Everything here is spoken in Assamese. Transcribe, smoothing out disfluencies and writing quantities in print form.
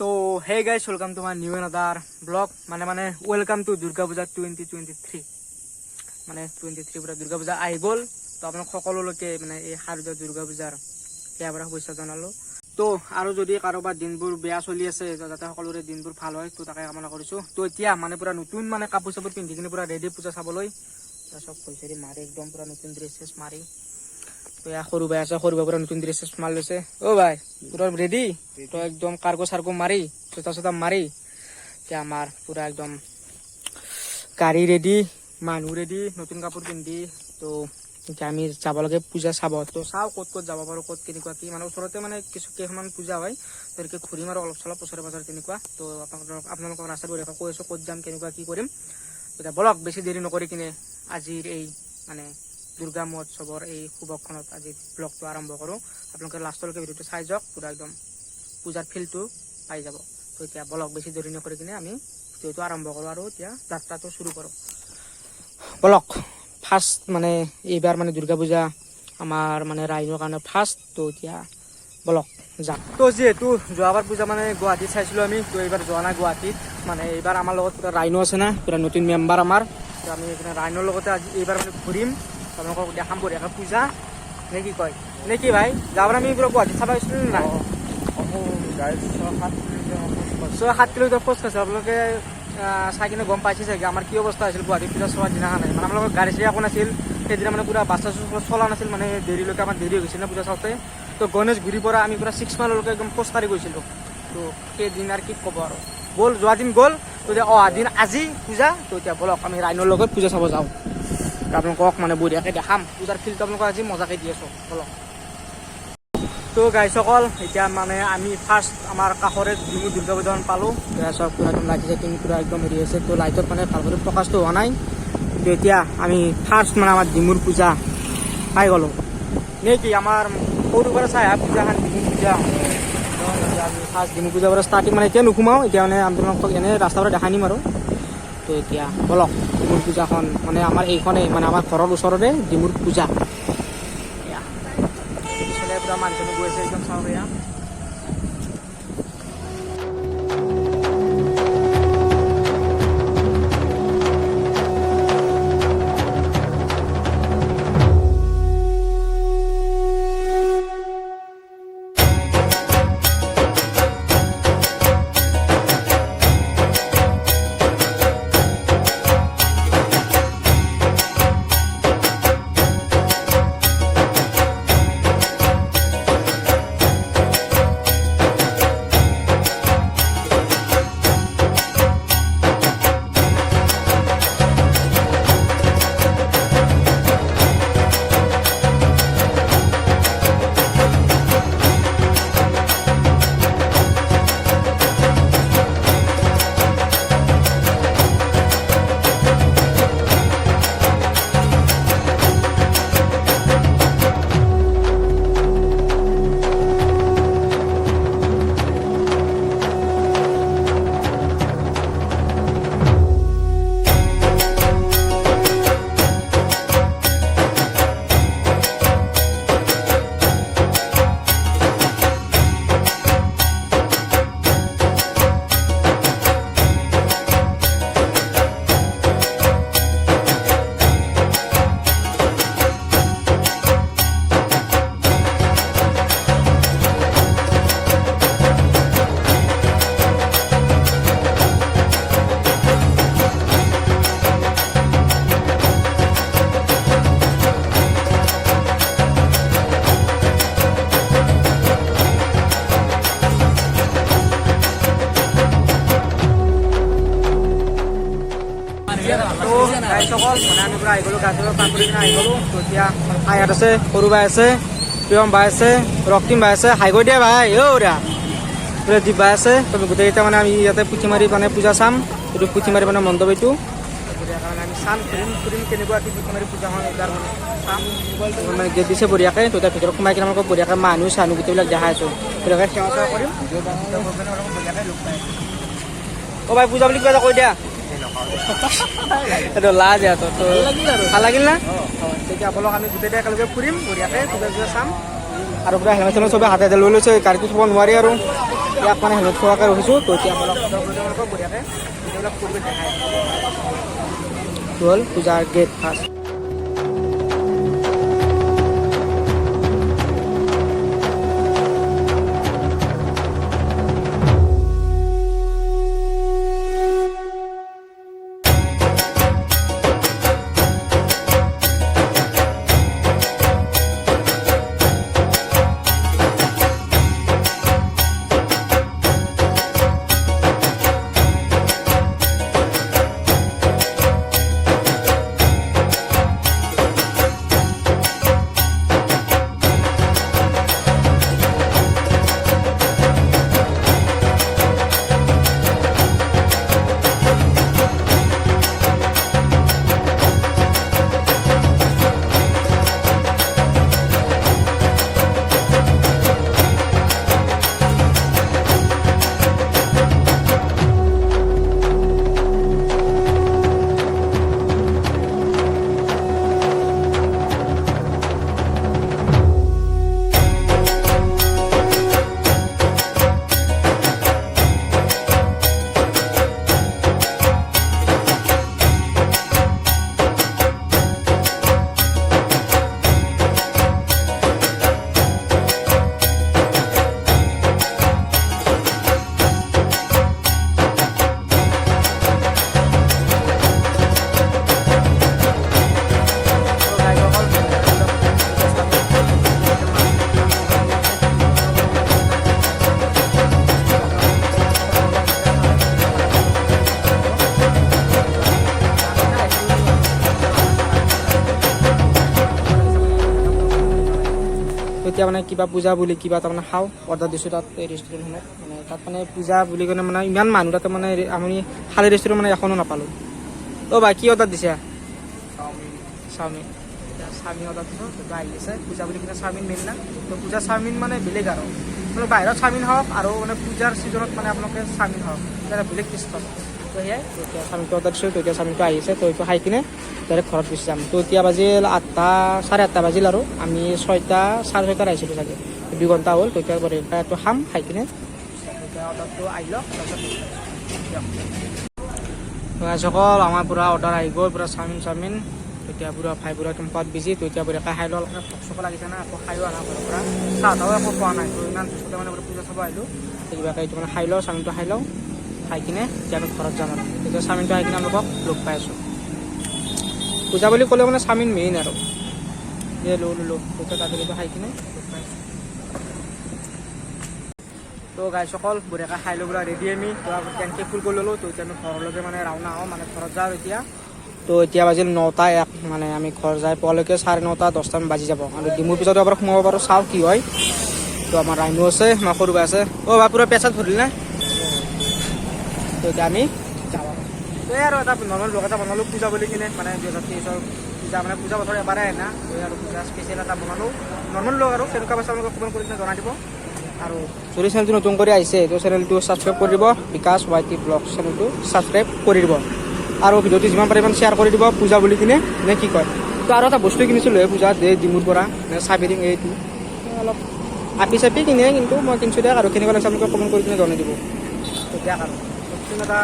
তো hey guys, welcome to my new another vlog. মানে welcome to Durga Puja 2023. মানে 23 পুরা দুর্গা পূজা আহি গল। তো আপোনাক সকলোলৈকে মানে এই শাৰদীয় দুৰ্গা পূজাৰ এবাৰ শুভেচ্ছা জনালো। তো আৰু যদি কাৰোবাৰ দিনবোৰ বেয়া চলি আছে যাতে সকলোৰে দিনবোৰ ভাল হয় তো তাকে কামনা কৰিছো। তো এতিয়া মানে পুৰা নতুন মানে কাপোৰ চাপোৰ পিন্ধি কিনে পুৰা ৰেডি পূজা চাবলৈ। সব পইচাৰি মাৰি একদম পুৰা নতুন ড্ৰেছেছ মাৰি। তো ইয়া সৰু ভাই আছে, সৰু ভাই পুৰা নতুন ড্ৰেছেছ মাৰি লৈছে। অ ভাই পুৰা ৰেডি? তো একদম কাৰ্গো সাৰ্গো মাৰি জোতা মাৰি এতিয়া আমাৰ পুৰা একদম গাড়ী ৰেডি, মানুহ ৰেডি, নতুন কাপোৰ পিন্ধি। তো এতিয়া আমি যাব লাগে পূজা চাব। তো চাওঁ ক'ত যাব পাৰোঁ, ক'ত কেনেকুৱা কি মানে ওচৰতে মানে কেইখনমান পূজা হয়। তো এনেকৈ ঘূৰিম আৰু অলপ চলপ ওচৰে পাজৰে তেনেকুৱা। তো আপোনালোকক ৰাস্তাত গৈ কৈ আছোঁ ক'ত যাম, কেনেকুৱা কি কৰিম। এতিয়া বলক বেছি দেৰি নকৰি কিনে আজিৰ এই মানে দুৰ্গা মহোৎসৱৰ এই শুভক্ষণত আজি ব্লগটো আৰম্ভ কৰোঁ। আপোনালোকে লাষ্টলৈকে ভিডিঅ'টো চাই যাওক, পুৰা একদম পূজাৰ ফিলটো পাই যাব। তো এতিয়া বলক বেছি দেৰি নকৰি কিনে আমি ভিডিঅ'টো আৰম্ভ কৰোঁ আৰু এতিয়া যাত্ৰাটো শুৰু কৰোঁ। বলক ফাৰ্ষ্ট মানে এইবাৰ মানে দুৰ্গা পূজা আমাৰ মানে ৰাইজৰ কাৰণে ফাৰ্ষ্ট। তো এতিয়া বলক যাম। তো যিহেতু যোৱাবাৰ পূজা মানে গুৱাহাটীত চাইছিলোঁ আমি, তো এইবাৰ যোৱা নাই গুৱাহাটীত। মানে এইবাৰ আমাৰ লগত পুৰা ৰাইনো আছে না, পুৰা নতুন মেম্বাৰ আমাৰ। তো আমি এইপিনে ৰাইনৰ লগতে আজি এইবাৰ মানে ঘূৰিম, আপোনালোকক দেখাম বঢ়িয়াকৈ পূজা নে কি কয় নে কি ভাই? যাবাৰ আমি পুৰা গুৱাহাটীত চাব আহিছিলোঁ নে নাই? 6-7 কিলোমিটাৰ খোজ কাঢ়িছে। আপোনালোকে চাই কিনে গম পাইছে চাগে আমাৰ কি অৱস্থা হৈছিল গুৱাহাটী পূজা চোৱাৰ দিনাখন। মানে আপোনালোকৰ গাড়ী চাড়ী একো নাছিল সেইদিনা, মানে পুৰা বাছ চাছ চলা নাছিল। মানে দেৰিলৈকে আমাৰ দেৰি হৈ গৈছিল না পূজা চাওঁতে। তো গণেশগুৰিৰ পৰা আমি পুৰা 6 মাইললৈকে একদম খোজ কাঢ়ি গৈছিলোঁ। তো সেইদিন আৰু কি ক'ব আৰু, গ'ল যোৱা দিন গ'ল। তো এতিয়া অহা দিন আজি পূজা। তো এতিয়া বলক আমি ৰাইনৰ লগত পূজা চাব যাওঁ। আপোনালোকক মানে বঢ়িয়াকৈ দেখাম পূজাৰ ফিল্ডটো আপোনালোকক আজি মজাকৈ দি আছোঁ। বলক। তো গাইসকল এতিয়া মানে আমি ফাৰ্ষ্ট আমাৰ কাষৰে ডিমু দুৰ্গা পূজাখন পালোঁ। চব পুৰা একদম লাইট চাইটিং পুৰা একদম হেৰি আছে। তো লাইটত মানে ভালকৈ প্ৰকাশটো হোৱা নাই। তো এতিয়া আমি ফাৰ্ষ্ট মানে আমাৰ ডিমুৰ পূজা পাই গ'লোঁ নে কি? আমাৰ সৰুৰ পৰা চাই অহা পূজাখন ডিমু পূজা। আমি ফাৰ্ষ্ট ডিমু পূজাৰ পৰা ষ্টাৰ্টিং মানে এতিয়া নোসোমাওঁ, এতিয়া মানে আপোনালোকক এনেই ৰাস্তাৰ পৰা দেখাই নিম আৰু। তো এতিয়া বলক ডিমুৰ পূজাখন মানে আমাৰ এইখনেই মানে আমাৰ ঘৰৰ ওচৰতে ডিমুৰ পূজা। পুৰা মানুহজনে গৈ আছে একদম চাওঁ এয়া। সকল মানে আমি পুৰা আহি গ'লোঁ, গাছৰ কাম কৰি কিনে আহি গ'লোঁ। তো এতিয়া আয়াত আছে, সৰু ভাই আছে, প্ৰিয়ম ভাই আছে, ৰক্তিম ভাই আছে। হাই গৈ দিয়া ভাই ঔৰা দীপ ভাই আছে। তো গোটেইকেইটা মানে আমি ইয়াতে পুথিমাৰি মানে পূজা চাম। এইটো পুথিমাৰি মানে মণ্ডপ এইটো। কাৰণে আমি চাম ফুৰিম কেনেকুৱা কি পুথিমাৰি পূজাখন এইবাৰ মানে চাম। মানে গেট দিছে বঢ়িয়াকৈ। তো এতিয়া ভিতৰত সোমাই কিনে আমাক বঢ়িয়াকৈ মানুহ চানুহ গোটেইবিলাক দেখাই আছোঁ। বঢ়িয়াকৈ সেৱা চেৱা কৰিম। বঢ়িয়াকৈ লগ পাই অ' ভাই পূজা বুলি কিবা এটা কৈ দিয়া। এইটো লাজ ইয়াত তো ভাল লাগিল না? তেতিয়া আপোনালোক আমি গোটেইটা একেলগে ফুৰিম বঢ়িয়াকৈ পূজা চূজা চাম। আৰু পুৰা হেলমেট চেলমেট চবে হাতে লৈ লৈছে, গাড়ীটো থ'ব নোৱাৰি আৰু ইয়াক মানে হেলমেট থোৱাকৈ ৰখিছোঁ। তো এতিয়া আপোনালোকক বঢ়িয়াকৈ এইবিলাক পৰিৱেশ দেখাই হ'ল পূজাৰ গেট ফাৰ্ষ্ট। এতিয়া মানে কিবা পূজা বুলি কিবা তাৰমানে খাওঁ অৰ্ডাৰ দিছোঁ তাত এই ৰেষ্টুৰেণ্টখনত। মানে তাত মানে পূজা বুলি ক'লে মানে ইমান মানুহ তাতে মানে আমি খালী ৰেষ্টুৰেণ্ট মানে এখনো নাপালোঁ। অ' ভাই কি অৰ্ডাৰ দিছে? চাওমিন। এতিয়া চাওমিন অৰ্ডাৰ দিছোঁ, তো আহি আছে পূজা বুলি কিনে চাওমিন মেইন না। তো পূজাৰ চাওমিন মানে বেলেগ আৰু মানে বাহিৰত চাওমিন হওক আৰু মানে পূজাৰ ছিজনত মানে আপোনালোকে চাওমিন হওক তেতিয়া বেলেগ টেষ্ট পাব। তো সেয়াই এতিয়া চাওমিনটো অৰ্ডাৰ দিছোঁ। তো এতিয়া চাওমিনটো আহিছে, তো এইটো খাই কিনে ডাইৰেক্ট ঘৰত গুচি যাম। তো এতিয়া বাজিল 8টা 8:30 বাজিল আৰু আমি 6টা 6:30 আহিছিলোঁ চাগে, 2 ঘণ্টা হ'ল। তো এতিয়া এইটো খাম, খাই কিনে এতিয়া অৰ্ডাৰটো আহি লওক তাৰপিছত আমাৰ পূৰা অৰ্ডাৰ আহি গ'ল, পূৰা চাওমিন। এতিয়া পূৰা ভাই পূৰা একদম খোৱাত বিজি। তো এতিয়া পূৰা খাই লওঁ, অলপ চকু লাগিছে না, আকৌ খায়ো আনা ঘৰৰ পৰা চাহ তাহো একো খোৱা নাই। তো ইমান পিছতে মানে পূজা চাব আহিলোঁ। কিবাকৈ এইটো মানে খাই লওঁ, চাওমিনটো খাই লওঁ, খাই কিনে এতিয়া আমি ঘৰত যাম আৰু এতিয়া চাওমিনটো আহি কিনে আপোনালোকক লগ পাই আছোঁ। পূজা বুলি ক'লে মানে চাওমিন মেইন আৰু ল'লোঁ এতিয়া তাতে খাই কিনে লগ পাই আছোঁ। তো গাইসকল বঢ়িয়াকৈ খাই লৈ পূৰা ৰেডি আমি পূৰা টেংকি ফুল কৰি ল'লোঁ। তো এতিয়া আমি ঘৰলৈকে মানে ৰাওনা হওঁ, মানে ঘৰত যাওঁ এতিয়া। তো এতিয়া বাজিল 9:01, মানে আমি ঘৰ যাই পোৱালৈকে 9:30 10টামান বাজি যাব। আৰু ডিমুৰ পিছতো এবাৰ সোমাব পাৰোঁ, চাওঁ কি হয়। তো আমাৰ ৰাইনো আছে, আমাৰ সৰু বাই আছে। অ' বা পূৰা পেচাত ভৰিল নে? তো এতিয়া আমি যাওঁ আৰু এটা নৰ্মেল ব্লগ এটা বনালোঁ পূজা বুলি কিনে, মানে 2023 পূজা মানে পূজা বছৰ এবাৰে আহে না। আৰু পূজা স্পেচিয়েল এটা বনালোঁ নৰ্মেল ব্লগ আৰু তেনেকুৱা পাছত আপোনালোকক কমেণ্ট কৰি কিনে জনাই দিব। আৰু যদি চেনেলটো নতুন কৰি আহিছে তো চেনেলটো ছাবস্ক্ৰাইব কৰি দিব, বিকাশ YT ব্লগ চেনেলটো ছাবস্ক্ৰাইব কৰি দিব। আৰু ভিডিঅ'টো যিমান পাৰে ইমান শ্বেয়াৰ কৰি দিব পূজা বুলি কিনে, নে কি কয়। তো আৰু এটা বস্তু কিনিছিলোঁ এই পূজাত ডিমুৰ পৰা, চাবিৰিং এইটো অলপ আপি চাপি কিনে, কিন্তু মই কিনিছোঁ দিয়ক। আৰু কেনেকুৱা লাগিছে আপোনালোকে কমেণ্ট কৰি কিনে জনাই দিব। তো দিয়ক আৰু এটা